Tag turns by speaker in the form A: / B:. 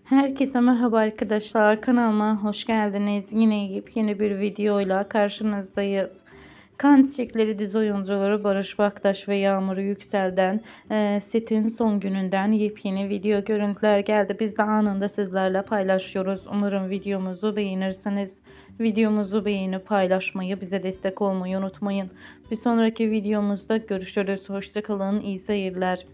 A: Herkese merhaba arkadaşlar, kanalıma hoş geldiniz. Yine yepyeni bir videoyla karşınızdayız. Kan Çiçekleri dizi oyuncuları Barış Baktaş ve Yağmur Yüksel'den setin son gününden yepyeni video görüntüler geldi. Biz de anında sizlerle paylaşıyoruz. Umarım videomuzu beğenirsiniz. Videomuzu beğenip paylaşmayı, bize destek olmayı unutmayın. Bir sonraki videomuzda görüşürüz. Hoşça kalın, iyi seyirler.